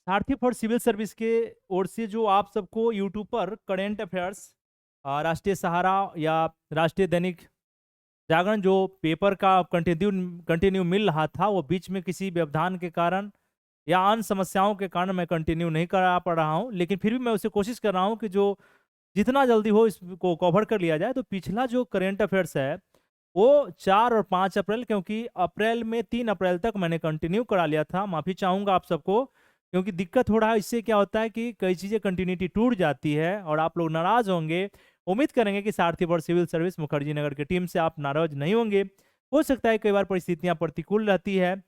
Sarathi for civil service के ओर से जो आप सबको यूट्यूब पर करेंट अफेयर्स, राष्ट्रीय सहारा या राष्ट्रीय दैनिक जागरण जो पेपर का कंटिन्यू कंटिन्यू मिल रहा था, वो बीच में किसी व्यवधान के कारण या अन्य समस्याओं के कारण मैं कंटिन्यू नहीं करा पा रहा हूँ, लेकिन फिर भी मैं उसे कोशिश कर रहा हूँ कि जो जितना जल्दी हो इसको कवर कर लिया जाए। तो पिछला जो करेंट अफेयर्स है वो 4 और 5 अप्रैल, क्योंकि अप्रैल में 3 अप्रैल तक मैंने कंटिन्यू करा लिया था। माफ़ी चाहूँगा आप सबको, क्योंकि दिक्कत हो रहा है। इससे क्या होता है कि कई चीज़ें कंटिन्यूटी टूट जाती है और आप लोग नाराज़ होंगे। उम्मीद करेंगे कि सारथी for civil service Mukherjee Nagar की टीम से आप नाराज़ नहीं होंगे। हो सकता है कई बार परिस्थितियाँ प्रतिकूल रहती है,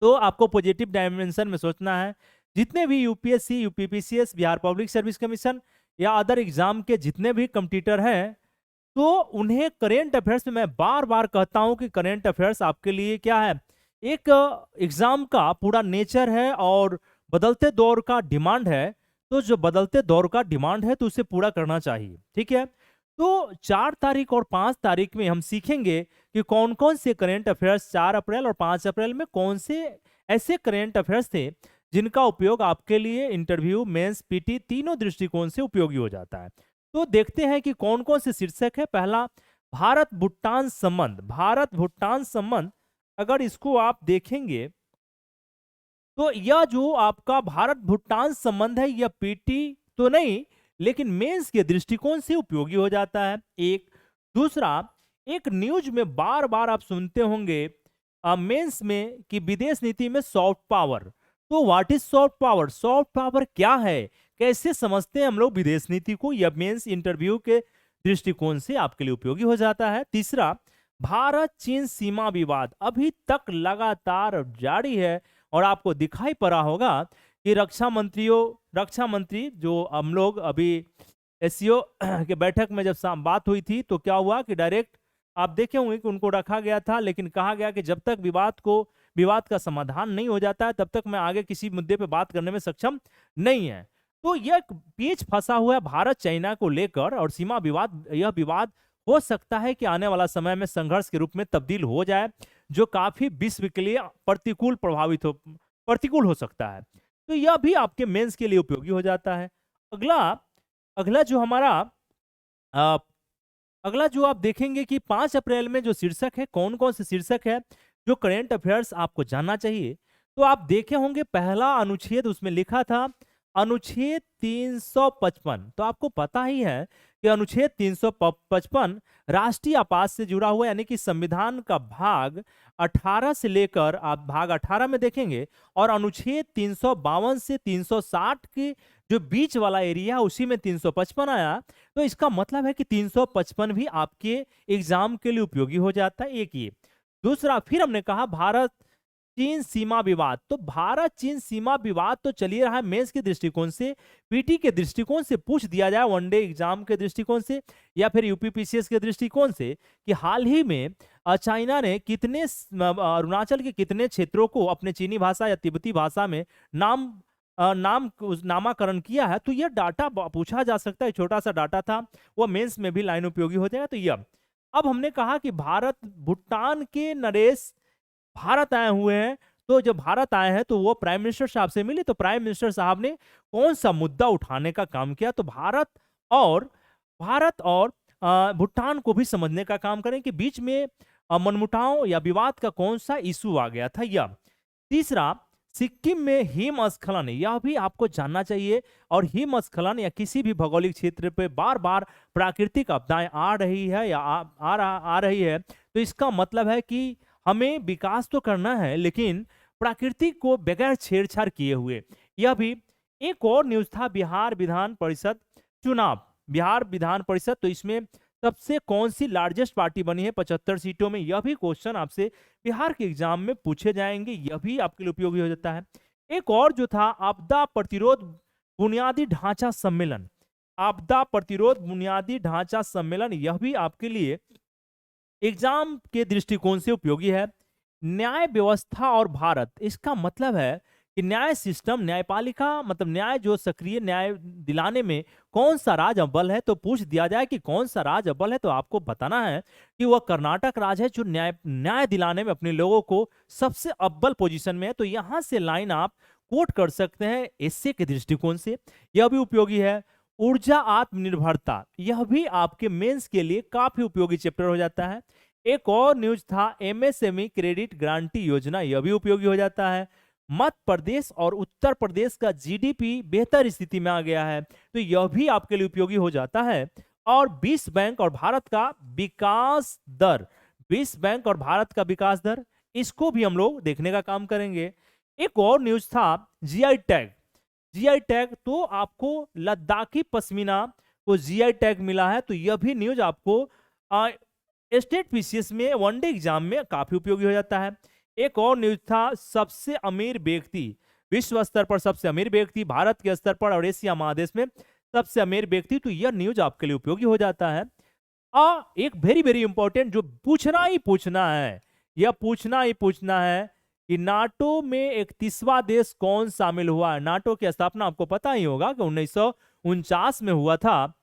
तो आपको पॉजिटिव डायमेंशन में सोचना है। जितने भी UPSC, UPPCS, Bihar public service commission या अदर एग्जाम के जितने भी कम्पिटिटर हैं, तो उन्हें करेंट अफेयर्स में मैं बार बार कहता हूं कि करेंट अफेयर्स आपके लिए क्या है, एक एग्जाम का पूरा नेचर है और बदलते दौर का डिमांड है। तो जो बदलते दौर का डिमांड है तो उसे पूरा करना चाहिए, ठीक है। तो 4 तारीख और 5 तारीख में हम सीखेंगे कि कौन कौन से करेंट अफेयर्स 4 अप्रैल और 5 अप्रैल में कौन से ऐसे करेंट अफेयर्स थे जिनका उपयोग आपके लिए इंटरव्यू, मेंस, पीटी तीनों दृष्टिकोण से उपयोगी हो जाता है। तो देखते हैं कि कौन कौन से शीर्षक है। पहला, भारत भूटान संबंध। भारत भूटान संबंध अगर इसको आप देखेंगे तो यह जो आपका भारत भूटान संबंध है, यह पीटी तो नहीं लेकिन मेंस के दृष्टिकोण से उपयोगी हो जाता है। एक दूसरा, एक न्यूज में बार बार आप सुनते होंगे मेंस में कि विदेश नीति में सॉफ्ट पावर। तो what is soft power? Soft power क्या है, कैसे समझते हैं हम लोग विदेश नीति को? यह मेंस इंटरव्यू के दृष्टिकोण से आपके लिए उपयोगी हो जाता है। तीसरा, भारत चीन सीमा विवाद अभी तक लगातार जारी है और आपको दिखाई पड़ा होगा कि रक्षा मंत्री जो हम लोग अभी एससीओ के बैठक में जब बात हुई थी तो क्या हुआ कि डायरेक्ट आप देखे होंगे कि उनको रखा गया था, लेकिन कहा गया कि जब तक विवाद का समाधान नहीं हो जाता है तब तक मैं आगे किसी मुद्दे पे बात करने में सक्षम नहीं है। तो यह पेच फंसा हुआ है भारत चाइना को लेकर और सीमा विवाद। यह विवाद हो सकता है कि आने वाला समय में संघर्ष के रूप में तब्दील हो जाए, जो काफी विश्व के लिए प्रतिकूल हो सकता है। तो यह भी आपके मेंस के लिए उपयोगी हो जाता है। अगला अगला जो हमारा अ, अगला जो आप देखेंगे कि 5 अप्रैल में जो शीर्षक है, कौन कौन से शीर्षक है जो करेंट अफेयर्स आपको जानना चाहिए। तो आप देखे होंगे पहला अनुच्छेद उसमें लिखा था अनुच्छेद 355। तो आपको पता ही है कि अनुच्छेद 355 राष्ट्रीय आपात से जुड़ा हुआ, यानी कि संविधान का भाग 18 से लेकर आप भाग 18 में देखेंगे और अनुच्छेद 352 से 360 के जो बीच वाला एरिया है उसी में 355 आया। तो इसका मतलब है कि 355 भी आपके एग्जाम के लिए उपयोगी हो जाता है। एक ये। दूसरा, फिर हमने कहा भारत चीन सीमा विवाद। तो भारत चीन सीमा विवाद तो चलिए रहा है मेंस के दृष्टिकोण से, पीटी के दृष्टिकोण से पूछ दिया जाए, वनडे एग्जाम के दृष्टिकोण से या फिर यूपीपीसीएस के दृष्टिकोण से कि हाल ही में चाइना ने कितने अरुणाचल के कितने क्षेत्रों को अपने चीनी भाषा या तिब्बती भाषा में नामाकरण किया है। तो यह डाटा पूछा जा सकता है, छोटा सा डाटा था, वह मेंस में भी लाइन उपयोगी हो जाएगा। तो यह अब हमने कहा कि भारत भूटान के नरेश भारत आए हुए हैं। तो जब भारत आए हैं तो वो प्राइम मिनिस्टर साहब से मिले, तो प्राइम मिनिस्टर साहब ने कौन सा मुद्दा उठाने का काम किया? तो भारत और भूटान को भी समझने का काम करें कि बीच में मनमुटाव या विवाद का कौन सा इशू आ गया था। यह तीसरा, सिक्किम में हिमस्खलन, यह भी आपको जानना चाहिए। और हिमस्खलन या किसी भी भौगोलिक क्षेत्र पे बार बार प्राकृतिक आपदाएं आ रही है या आ रही है, तो इसका मतलब है कि हमें विकास तो करना है लेकिन प्रकृति को बगैर छेड़छाड़ किए हुए। यह भी एक और न्यूज था, बिहार विधान परिषद चुनाव। बिहार विधान परिषद, तो इसमें सबसे कौन सी लार्जेस्ट पार्टी बनी है 75 सीटों में? यह भी क्वेश्चन आपसे बिहार के एग्जाम में पूछे जाएंगे, यह भी आपके लिए उपयोगी हो जाता है। एक और जो था आपदा प्रतिरोध बुनियादी ढांचा सम्मेलन। आपदा प्रतिरोध बुनियादी ढांचा सम्मेलन, यह भी आपके लिए एग्जाम के दृष्टिकोण से उपयोगी है। न्याय व्यवस्था और भारत, इसका मतलब है कि न्याय सिस्टम, न्यायपालिका मतलब न्याय जो सक्रिय न्याय दिलाने में कौन सा राज्य अव्वल है। तो पूछ दिया जाए कि कौन सा राज्य अव्वल है, तो आपको बताना है कि वह कर्नाटक राज्य है जो न्याय दिलाने में अपने लोगों को सबसे अव्वल पोजीशन में है। तो यहां से लाइन आप कोट कर सकते हैं एसए के दृष्टिकोण से, यह भी उपयोगी है। ऊर्जा आत्मनिर्भरता, यह भी आपके मेंस के लिए काफी उपयोगी चैप्टर हो जाता है। एक और न्यूज था एमएसएमई क्रेडिट गारंटी योजना, यह भी उपयोगी हो जाता है। मध्य प्रदेश और उत्तर प्रदेश का जीडीपी बेहतर स्थिति में आ गया है, तो यह भी आपके लिए उपयोगी हो जाता है। और विश्व बैंक और भारत का विकास दर, विश्व बैंक और भारत का विकास दर, इसको भी हम लोग देखने का काम करेंगे। एक और न्यूज था जीआई टैग। जीआई टैग तो आपको लद्दाखी पश्मीना को जीआई टैग मिला है, तो यह भी न्यूज आपको स्टेट पीसीएस में वनडे एग्जाम में काफी उपयोगी हो जाता है। एक और न्यूज था सबसे अमीर व्यक्ति, विश्व स्तर पर सबसे अमीर व्यक्ति, भारत के स्तर पर और एशिया महादेश में सबसे अमीर व्यक्ति, तो यह न्यूज आपके लिए उपयोगी हो जाता है। एक वेरी वेरी इंपॉर्टेंट जो पूछना ही पूछना है, यह पूछना ही पूछना है कि नाटो में 31वां देश कौन शामिल हुआ है। नाटो की स्थापना आपको पता ही होगा कि 1949 में हुआ था।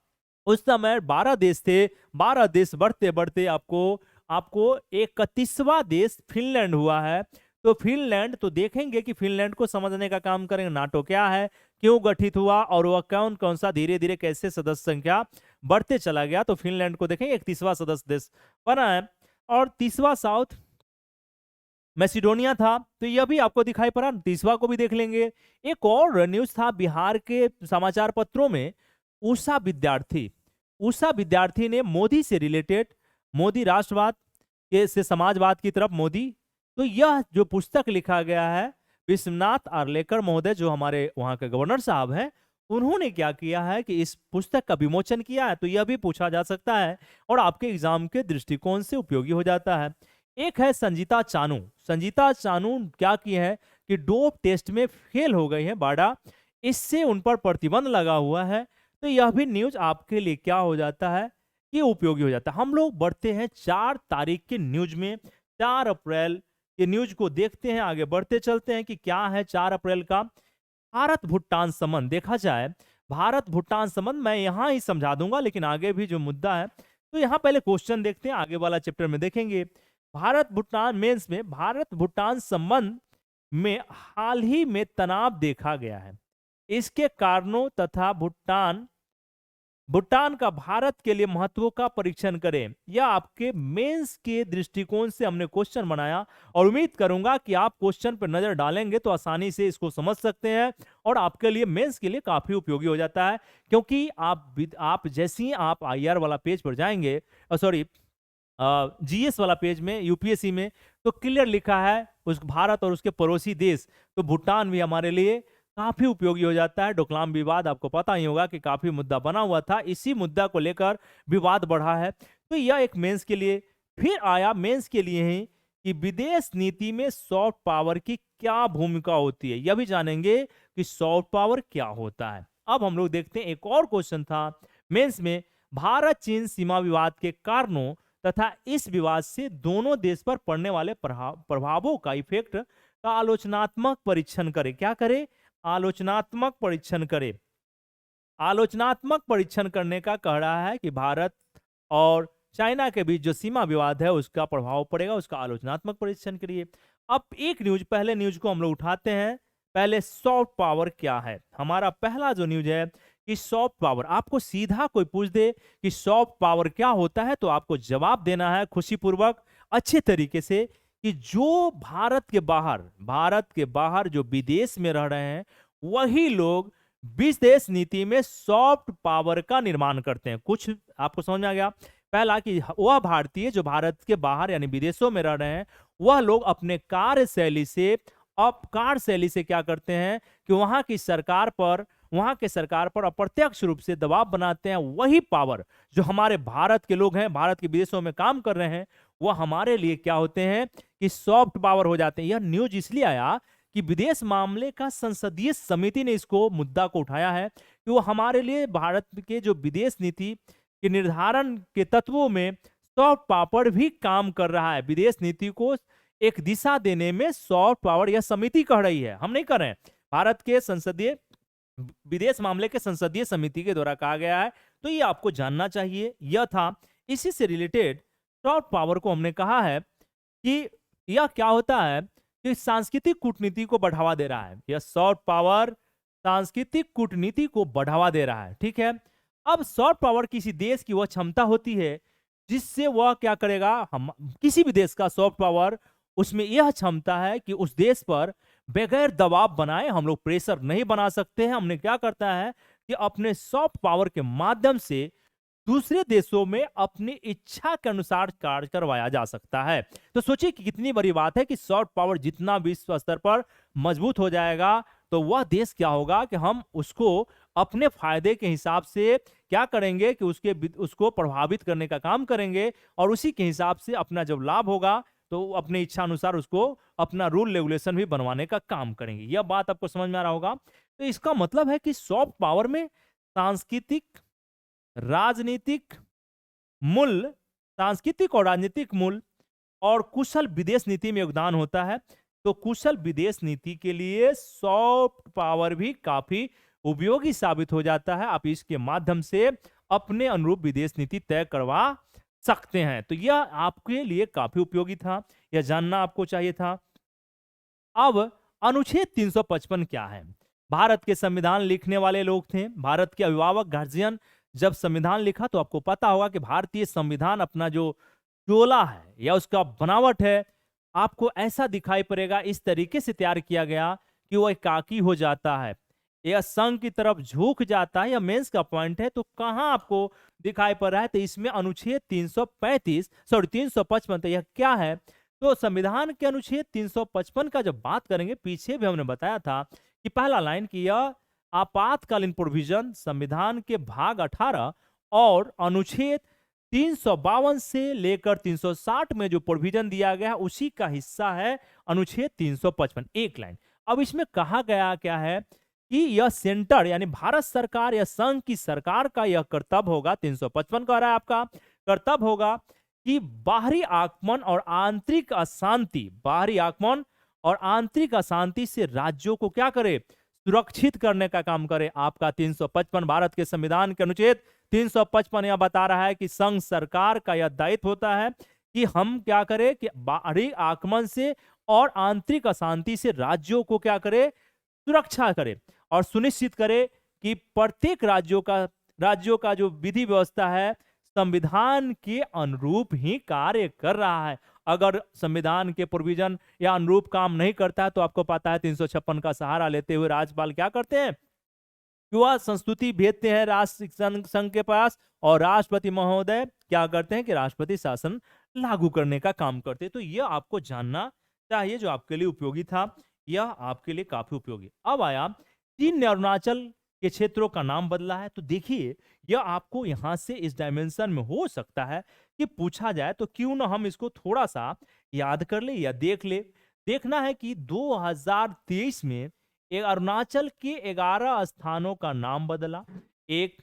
उस समय 12 देश थे, 12 देश बढ़ते बढ़ते आपको 31वां देश फिनलैंड हुआ है। तो फिनलैंड, तो देखेंगे कि फिनलैंड को समझने का काम करेंगे, नाटो क्या है, क्यों गठित हुआ और वह कौन कौन सा धीरे धीरे कैसे सदस्य संख्या बढ़ते चला गया। तो फिनलैंड को देखेंगे 31वां सदस्य देश बना है। और 30वां साउथ मैसिडोनिया था, तो यह भी आपको दिखाई पड़ा, 30वां को भी देख लेंगे। एक और न्यूज था बिहार के समाचार पत्रों में, उषा विद्यार्थी ने मोदी से रिलेटेड, मोदी राष्ट्रवाद के से समाजवाद की तरफ मोदी, तो यह जो पुस्तक लिखा गया है विश्वनाथ आर्लेकर महोदय जो हमारे वहां के गवर्नर साहब हैं, उन्होंने क्या किया है कि इस पुस्तक का विमोचन किया है, तो यह भी पूछा जा सकता है और आपके एग्जाम के दृष्टिकोण से उपयोगी हो जाता है। एक है संजीता चानू। संजीता चानू क्या की है कि डोप टेस्ट में फेल हो गई है बाडा, इससे उन पर प्रतिबंध लगा हुआ है, तो यह भी न्यूज आपके लिए क्या हो जाता है, ये उपयोगी हो जाता है। हम लोग बढ़ते हैं 4 तारीख के न्यूज में, 4 अप्रैल के न्यूज को देखते हैं, आगे बढ़ते चलते हैं कि क्या है 4 अप्रैल का। भारत भूटान संबंध देखा जाए, भारत भूटान संबंध मैं यहां ही समझा दूंगा, लेकिन आगे भी जो मुद्दा है, तो यहां पहले क्वेश्चन देखते हैं, आगे वाला चैप्टर में देखेंगे। भारत भूटान मेंस में भारत भूटान संबंध में हाल ही में तनाव देखा गया है, इसके कारणों तथा भूटान का भारत के लिए महत्व का परीक्षण करें। यह आपके मेंस के दृष्टिकोण से हमने क्वेश्चन बनाया और उम्मीद करूंगा कि आप क्वेश्चन पर नजर डालेंगे तो आसानी से इसको समझ सकते हैं और आपके लिए मेंस के लिए काफी उपयोगी हो जाता है, क्योंकि आप जैसे ही आप आईआर वाला पेज पर जाएंगे, सॉरी जीएस वाला पेज में यूपीएससी में, तो क्लियर लिखा है उस भारत और उसके पड़ोसी देश, तो भूटान भी हमारे लिए काफी उपयोगी हो जाता है। डोकलाम विवाद आपको पता ही होगा कि काफी मुद्दा बना हुआ था, इसी मुद्दा को लेकर विवाद बढ़ा है, तो यह एक मेंस के लिए। फिर आया मेंस के लिए ही कि विदेश नीति में सॉफ्ट पावर की क्या भूमिका होती है, यह भी जानेंगे कि सॉफ्ट पावर क्या होता है। अब हम लोग देखते हैं, एक और क्वेश्चन था मेंस में, भारत चीन सीमा विवाद के कारणों तथा इस विवाद से दोनों देश पर पड़ने वाले प्रभावों का इफेक्ट का आलोचनात्मक परीक्षण करे। क्या करे? आलोचनात्मक परीक्षण करे। आलोचनात्मक परीक्षण करने का कह रहा है कि भारत और चाइना के बीच जो सीमा विवाद है उसका प्रभाव पड़ेगा, उसका आलोचनात्मक परीक्षण करिए। अब एक न्यूज, पहले न्यूज को हम लोग उठाते हैं। पहले सॉफ्ट पावर क्या है, हमारा पहला जो न्यूज है कि सॉफ्ट पावर, आपको सीधा कोई पूछ दे कि सॉफ्ट पावर क्या होता है तो आपको जवाब देना है खुशीपूर्वक अच्छे तरीके से कि जो भारत के बाहर जो विदेश में रह रहे हैं वही लोग विदेश नीति में सॉफ्ट पावर का निर्माण करते हैं। कुछ आपको समझ में आ गया? पहला कि वह भारतीय जो भारत के बाहर यानी विदेशों में रह रहे हैं, वह लोग अपने कार्यशैली से क्या करते हैं कि वहां की सरकार पर अप्रत्यक्ष रूप से दबाव बनाते हैं। वही पावर जो हमारे भारत के लोग हैं, भारत के विदेशों में काम कर रहे हैं, वह हमारे लिए क्या होते हैं कि सॉफ्ट पावर हो जाते हैं। यह न्यूज इसलिए आया कि विदेश मामले का संसदीय समिति ने इसको मुद्दा को उठाया है कि वो हमारे लिए भारत के जो विदेश नीति के निर्धारण के तत्वों में सॉफ्ट पावर भी काम कर रहा है। विदेश नीति को एक दिशा देने में सॉफ्ट पावर यह समिति कह रही है, हम नहीं कर रहे हैं। भारत के विदेश मामले के संसदीय समिति के द्वारा कहा गया है, तो ये आपको जानना चाहिए। यह था, इसी से रिलेटेड सॉफ्ट पावर को हमने कहा है कि यह क्या होता है कि सांस्कृतिक कूटनीति को बढ़ावा दे रहा है। यह सॉफ्ट पावर सांस्कृतिक कूटनीति को बढ़ावा दे रहा है, ठीक है। अब सॉफ्ट पावर किसी देश की वह क्षमता होती है जिससे वह क्या करेगा, हम किसी भी देश का सॉफ्ट पावर, उसमें यह क्षमता है कि उस देश पर बगैर दबाव बनाए, हम लोग प्रेशर नहीं बना सकते हैं, हमने क्या करता है कि अपने सॉफ्ट पावर के माध्यम से दूसरे देशों में अपनी इच्छा के अनुसार कार्य करवाया जा सकता है। तो सोचिए कि कितनी बड़ी बात है कि सॉफ्ट पावर जितना विश्व स्तर पर मजबूत हो जाएगा तो वह देश क्या होगा कि हम उसको अपने फायदे के हिसाब से क्या करेंगे कि उसको प्रभावित करने का काम करेंगे, और उसी के हिसाब से अपना जब लाभ होगा तो अपने इच्छा अनुसार उसको अपना रूल रेगुलेशन भी बनवाने का काम करेंगे। यह बात आपको समझ में आ रहा होगा। तो इसका मतलब है कि सॉफ्ट पावर में सांस्कृतिक, राजनीतिक मूल्य, सांस्कृतिक और राजनीतिक मूल्य और कुशल विदेश नीति में योगदान होता है। तो कुशल विदेश नीति के लिए सॉफ्ट पावर भी काफी उपयोगी साबित हो जाता है। आप इसके माध्यम से अपने अनुरूप विदेश नीति तय करवा सकते हैं। तो यह आपके लिए काफी उपयोगी था, यह जानना आपको चाहिए था। अब अनुच्छेद 355 क्या है? भारत के संविधान लिखने वाले लोग थे, भारत के अभिभावक गार्जियन जब संविधान लिखा तो आपको पता होगा कि भारतीय संविधान अपना जो चोला है या उसका बनावट है, आपको ऐसा दिखाई पड़ेगा, इस तरीके से तैयार किया गया कि वह एकाकी हो जाता है, यह संघ की तरफ झुक जाता है। यह मेंस का पॉइंट है। तो कहां आपको दिखाई पड़ रहा है? तो इसमें अनुच्छेद 355, तो यह क्या है? तो संविधान के अनुच्छेद 355 का जब बात करेंगे, पीछे भी हमने बताया था कि पहला लाइन की यह आपातकालीन प्रोविजन संविधान के भाग 18 और अनुच्छेद 352 से लेकर 360 में जो प्रोविजन दिया गया है उसी का हिस्सा है अनुच्छेद 355। एक लाइन। अब इसमें कहा गया क्या है कि यह सेंटर यानी भारत सरकार या संघ की सरकार का यह कर्तव्य होगा, 355 कह रहा है आपका कर्तव्य होगा कि बाहरी आक्रमण और आंतरिक अशांति, बाहरी आक्रमण और आंतरिक अशांति से राज्यों को क्या करे, सुरक्षित करने का काम करे। आपका 355 भारत के संविधान के अनुच्छेद 355 यह बता रहा है कि संघ सरकार का यह दायित्व होता है कि हम क्या करें कि बाहरी आक्रमण से और आंतरिक अशांति से राज्यों को क्या करे, सुरक्षा करे और सुनिश्चित करे कि प्रत्येक राज्यों का जो विधि व्यवस्था है संविधान के अनुरूप ही कार्य कर रहा है। अगर संविधान के प्रोविजन या अनुरूप काम नहीं करता है तो आपको पता है 356 का सहारा लेते हुए राज्यपाल क्या करते हैं, युवा संस्तुति भेजते हैं राष्ट्र संघ के पास, और राष्ट्रपति महोदय क्या करते हैं कि राष्ट्रपति शासन लागू करने का काम करते हैं। तो यह आपको जानना चाहिए, जो आपके लिए उपयोगी था, यह आपके लिए काफी उपयोगी। अब आया चीन ने अरुणाचल के क्षेत्रों का नाम बदला है। तो देखिए यह आपको यहां से इस डायमेंशन में हो सकता है कि पूछा जाए, तो क्यों ना हम इसको थोड़ा सा याद कर ले या देख ले। देखना है कि 2023 में एक अरुणाचल के 11 स्थानों का नाम बदला, एक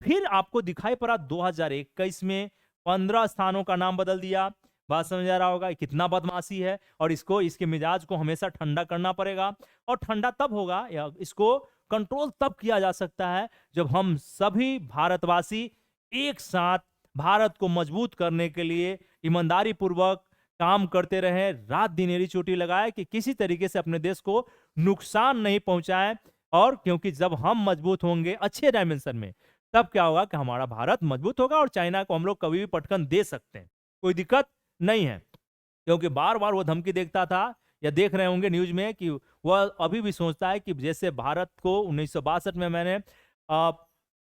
फिर आपको दिखाई पड़ा 2021 में 15 स्थानों का नाम बदल दिया। बात समझ आ रहा होगा कितना बदमाशी है, और इसके मिजाज को हमेशा ठंडा करना पड़ेगा, और ठंडा तब होगा या इसको कंट्रोल तब किया जा सकता है जब हम सभी भारतवासी एक साथ भारत को मजबूत करने के लिए ईमानदारी पूर्वक काम करते रहे, रात दिन एड़ी चोटी लगाए कि किसी तरीके से अपने देश को नुकसान नहीं पहुंचाए। और क्योंकि जब हम मजबूत होंगे अच्छे डायमेंशन में, तब क्या होगा कि हमारा भारत मजबूत होगा और चाइना को हम लोग कभी भी पटकन दे सकते हैं, कोई दिक्कत नहीं है। क्योंकि बार बार वो धमकी देखता था, या देख रहे होंगे न्यूज में कि वह अभी भी सोचता है कि जैसे भारत को 1962 में मैंने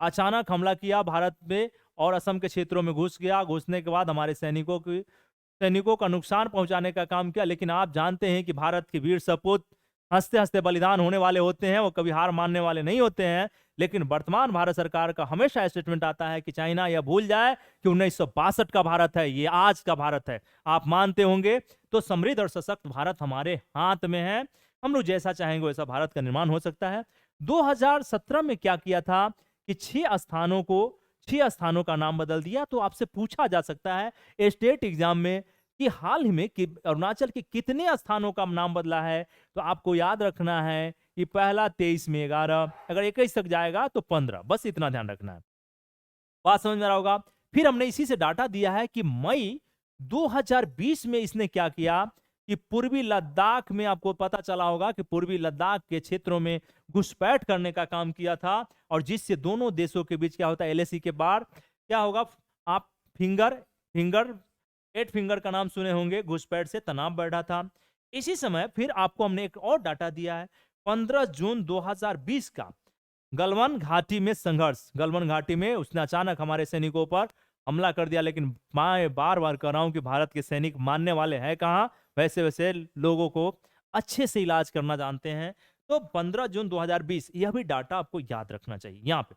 अचानक हमला किया भारत पे और असम के क्षेत्रों में घुस गया, घुसने के बाद हमारे सैनिकों का नुकसान पहुंचाने का काम किया। लेकिन आप जानते हैं कि भारत के वीर सपूत हंसते हंसते बलिदान होने वाले होते हैं, वो कभी हार मानने वाले नहीं होते हैं। लेकिन वर्तमान भारत सरकार का हमेशा स्टेटमेंट आता है कि चाइना यह भूल जाए कि 1962 का भारत है, ये आज का भारत है। आप मानते होंगे। तो समृद्ध और सशक्त भारत हमारे हाथ में है, हम लोग जैसा चाहेंगे वैसा भारत का निर्माण हो सकता है। 2017 में क्या किया था कि 6 स्थानों का नाम बदल दिया। तो आपसे पूछा जा सकता है स्टेट एग्जाम में कि हाल ही में कि अरुणाचल के कितने स्थानों का नाम बदला है। तो आपको याद रखना है कि पहला 23 में 11, अगर 21 तक जाएगा तो 15, बस इतना ध्यान रखना है। बात समझ में आ रहा होगा। फिर हमने इसी से डाटा दिया है कि मई 2020 में इसने क्या किया कि पूर्वी लद्दाख में, आपको पता चला होगा कि पूर्वी लद्दाख के क्षेत्रों में घुसपैठ करने का काम किया था, और जिससे दोनों देशों के बीच क्या होता है, एलएसी के बाद क्या होगा, आप फिंगर फिंगर 8 फिंगर का नाम सुने होंगे, घुसपैठ से तनाव बढ़ा था। इसी समय फिर आपको हमने एक और डाटा दिया है, 15 जून 2020 का गलवान घाटी में संघर्ष। गलवान घाटी में उसने अचानक हमारे सैनिकों पर हमला कर दिया, लेकिन मैं बार बार कह रहा हूं कि भारत के सैनिक मानने वाले हैं कहाँ, वैसे वैसे लोगों को अच्छे से इलाज करना जानते हैं। तो 15 जून 2020, यह भी डाटा आपको याद रखना चाहिए यहाँ पे।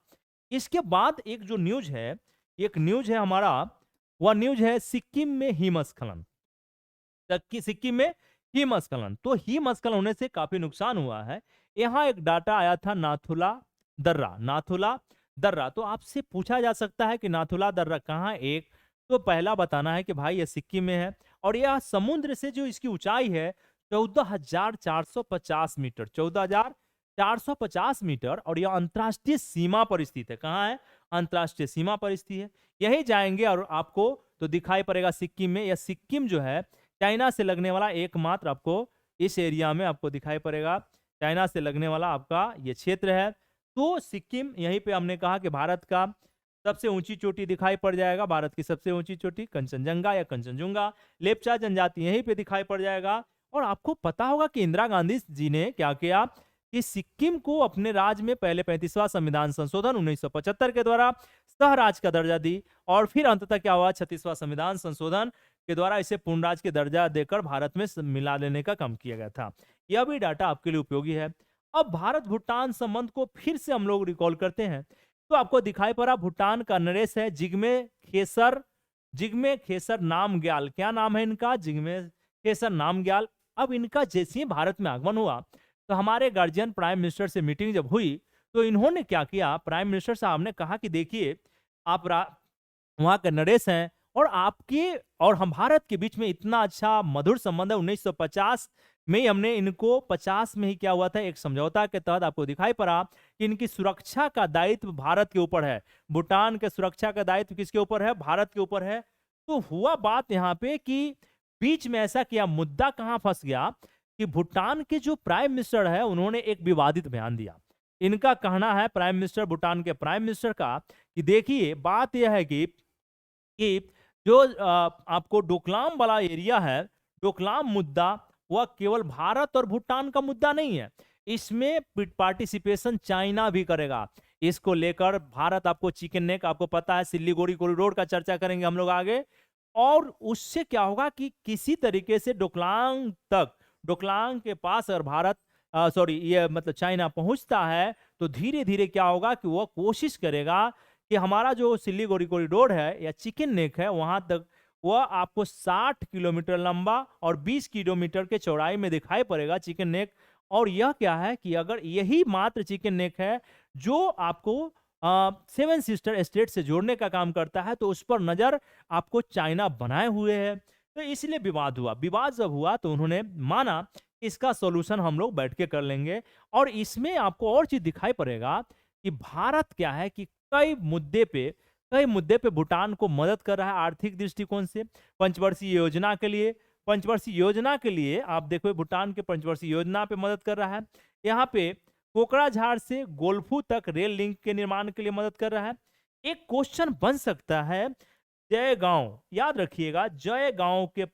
इसके बाद एक जो न्यूज है, एक न्यूज है हमारा, वह न्यूज है सिक्किम में हिमस्खलन। सिक्किम में हिमस्खलन, तो हिमस्खलन होने से काफी नुकसान हुआ है। यहाँ एक डाटा आया था नाथुला दर्रा, नाथुला दर्रा। तो आपसे पूछा जा सकता है कि नाथुला दर्रा कहाँ, एक तो पहला बताना है कि भाई ये सिक्किम में है, और यह समुद्र से जो इसकी ऊंचाई है 14,450 मीटर, 14,450 मीटर, और यह अंतर्राष्ट्रीय सीमा पर स्थित है। कहाँ है, अंतर्राष्ट्रीय सीमा पर स्थित है। यही जाएंगे और आपको तो दिखाई पड़ेगा सिक्किम में। यह सिक्किम जो है चाइना से लगने वाला एकमात्र आपको इस एरिया में आपको दिखाई पड़ेगा, चाइना से लगने वाला आपका ये क्षेत्र है। तो सिक्किम, यहीं पे हमने कहा कि भारत का सबसे ऊंची चोटी दिखाई पड़ जाएगा, भारत की सबसे ऊंची चोटी कंचनजंगा या कंचनजुंगा, लेप्चा जनजाति यहीं पे दिखाई पड़ जाएगा। और आपको पता होगा कि इंदिरा गांधी जी ने क्या किया कि सिक्किम को अपने राज्य में पहले 35वां संविधान संशोधन 1975 के द्वारा सह राज्य का दर्जा दी, और फिर अंततः क्या हुआ, 36वां संविधान संशोधन के द्वारा इसे पूर्ण राज्य के दर्जा देकर भारत में मिला लेने का काम किया गया था। यह भी डाटा आपके लिए उपयोगी है। अब भारत भूटान संबंध को फिर से हम लोग रिकॉल करते हैं, तो आपको दिखाई पड़ा भूटान का नरेश है जिग्मे खेसर, जिग्मे खेसर नामग्याल। क्या नाम है इनका, जिग्मे खेसर नामग्याल। अब इनका जैसे ही भारत में आगमन हुआ, तो हमारे गार्जियन प्राइम मिनिस्टर से मीटिंग जब हुई, तो इन्होंने क्या किया, प्राइम मिनिस्टर साहब ने कहा कि देखिए आप वहां के नरेश हैं, और आपके और हम भारत के बीच में इतना अच्छा मधुर संबंध है। 1950 में ही हमने इनको, 50 में ही क्या हुआ था, एक समझौता के तहत आपको दिखाई पड़ा कि इनकी सुरक्षा का दायित्व भारत के ऊपर है। भूटान के सुरक्षा का दायित्व किसके ऊपर है, भारत के ऊपर है। तो हुआ बात यहाँ पे कि बीच में ऐसा किया, मुद्दा कहां फंस गया कि भूटान के जो प्राइम मिनिस्टर है उन्होंने एक विवादित बयान दिया। इनका कहना है, प्राइम मिनिस्टर, भूटान के प्राइम मिनिस्टर का, कि देखिए बात यह है कि जो आपको डोकलाम वाला एरिया है, डोकलाम मुद्दा वह केवल भारत और भूटान का मुद्दा नहीं है, इसमें पार्टिसिपेशन चाइना भी करेगा। इसको लेकर भारत, आपको चिकन नेक, आपको पता है सिल्लीगुड़ी कॉरिडोर का चर्चा करेंगे हम लोग आगे, और उससे क्या होगा कि किसी तरीके से डोकलाम तक, डोकलाम के पास अगर भारत ये मतलब चाइना पहुंचता है, तो धीरे धीरे क्या होगा कि वह कोशिश करेगा कि हमारा जो सिल्लीगुड़ी कॉरिडोर है या चिकन नेक है, वहां तक वह आपको 60 किलोमीटर लंबा और 20 किलोमीटर के चौड़ाई में दिखाई पड़ेगा चिकन नेक। और यह क्या है कि अगर यही मात्र चिकन नेक है जो आपको 7 सिस्टर स्टेट से जोड़ने का काम करता है, तो उस पर नजर आपको चाइना बनाए हुए है। तो इसलिए विवाद हुआ। विवाद जब हुआ तो उन्होंने माना इसका सॉल्यूशन हम लोग बैठ के कर लेंगे। और इसमें आपको और चीज दिखाई पड़ेगा कि भारत क्या है कि कई मुद्दे पे भूटान को मदद कर रहा है आर्थिक दृष्टिकोण से। पंचवर्षीय योजना के लिए, पंचवर्षीय योजना के लिए आप देखो भूटान के पंचवर्षीय योजना पे मदद कर रहा है। यहाँ पे कोकराझार से गोल्फू तक रेल लिंक के निर्माण के लिए मदद कर रहा है। एक क्वेश्चन बन सकता है, जयगांव, याद रखिएगा, जयगांव के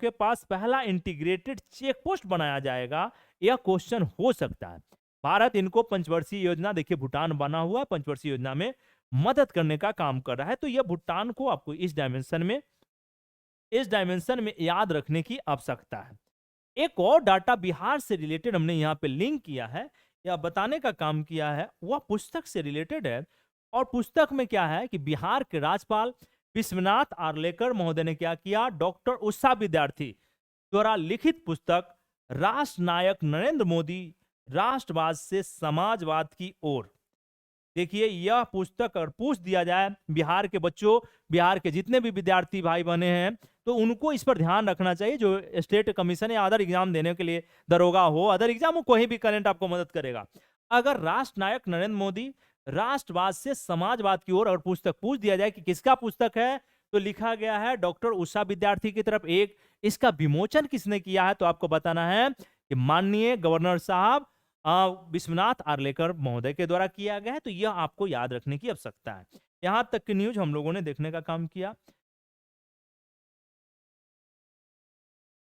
पास पहला इंटीग्रेटेड चेक पोस्ट बनाया जाएगा, यह क्वेश्चन हो सकता है। भारत इनको पंचवर्षीय योजना, देखिए भूटान बना हुआ पंचवर्षीय योजना में मदद करने का काम कर रहा है। तो यह भूटान को आपको इस डायमेंशन में याद रखने की आवश्यकता है। एक और डाटा बिहार से रिलेटेड हमने यहाँ पे लिंक किया है या बताने का काम किया है, वह पुस्तक से रिलेटेड है। और पुस्तक में क्या है कि बिहार के राज्यपाल विश्वनाथ आर्लेकर महोदय ने क्या किया, डॉक्टर उषा विद्यार्थी द्वारा लिखित पुस्तक राष्ट्र नायक नरेंद्र मोदी, राष्ट्रवाद से समाजवाद की ओर। देखिए यह पुस्तक अगर पूछ दिया जाए बिहार के बच्चों, बिहार के जितने भी विद्यार्थी भाई बने हैं, तो उनको इस पर ध्यान रखना चाहिए। जो स्टेट कमीशन या अदर एग्जाम देने के लिए, दरोगा हो, अदर एग्जाम हो, कोई भी करंट आपको मदद करेगा। अगर राष्ट्र नायक नरेंद्र मोदी, राष्ट्रवाद से समाजवाद की ओर अगर पुस्तक पूछ दिया जाए कि किसका पुस्तक है, तो लिखा गया है डॉक्टर उषा विद्यार्थी की तरफ एक। इसका विमोचन किसने किया है? तो आपको बताना है कि माननीय गवर्नर साहब विश्वनाथ आर्लेकर महोदय के द्वारा किया गया है। तो यह आपको याद रखने की आवश्यकता है। यहां तक की न्यूज हम लोगों ने देखने का काम किया,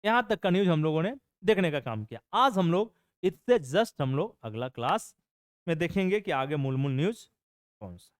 यहां तक का न्यूज हम लोगों ने देखने का काम किया। आज हम लोग इससे जस्ट हम लोग अगला क्लास में देखेंगे कि आगे मूल मूल न्यूज कौन सा।